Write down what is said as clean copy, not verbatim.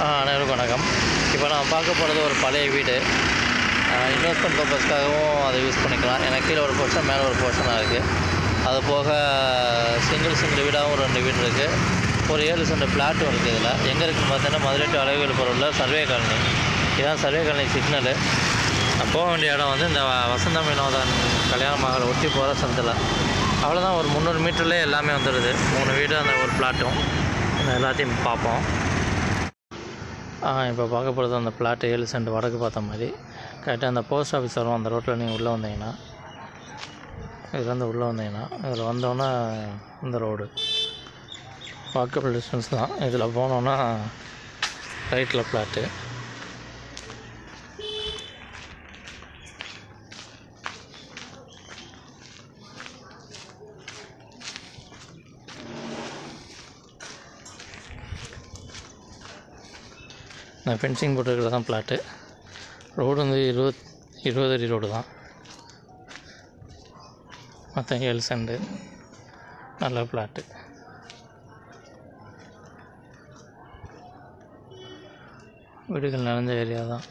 அனைவருக்கும் வணக்கம். இப்போ நான் பார்க்க போகிறது ஒரு பழைய வீடு. இன்வெஸ்ட்மெண்ட் பர்பஸ்க்காகவும் அதை யூஸ் பண்ணிக்கலாம். எனக்கு கீழே ஒரு போர்ஷன், மேலே ஒரு போர்ஷனாக இருக்குது. அது போக சிங்கிள் வீடாகவும் 2 வீடு இருக்குது. ஒரு 7 சென்ட் ஃப்ளாட்டும் இருக்குது. இதில் எங்கே இருக்குதுன்னு பார்த்தீங்கன்னா, மதுரை டு அழகுவேல் பொருளில் சர்வே காலனி. இதுதான் சர்வே காலனி சிக்னலு. நான் போக வேண்டிய இடம் வந்து இந்த வசந்தம் வினோதன் கல்யாண மகளை ஒட்டி போகிற சந்தில். அவ்வளோதான், ஒரு 300 மீட்டர்லேயே எல்லாமே வந்துடுது. 3 வீடு, அந்த ஒரு ஃப்ளாட்டும். எல்லாத்தையும் பார்ப்போம். இப்போ பார்க்க போகிறது அந்த ஃப்ளாட்டு 7 சென்ட் வடக்கு பார்த்த மாதிரி. கரெக்டாக அந்த போஸ்ட் ஆஃபீஸ் வரும். அந்த ரோட்டில் நீங்கள் உள்ளே வந்தீங்கன்னா, இதுலேருந்து உள்ளே வந்தீங்கன்னா இதில் வந்தோன்னா இந்த ரோடு வாக்கபிள் டிஸ்டன்ஸ் தான். இதில் போனோன்னா ரைட்டில் ஃப்ளாட்டு. நான் ஃபென்சிங் போட்டுருக்கிறது தான் ஃப்ளாட்டு. ரோடு வந்து 20 அடி ரோடு தான். மொத்தம் 7 சென்ட் நல்ல ஃப்ளாட்டு. வீடுகள் நிறைஞ்ச ஏரியா தான்.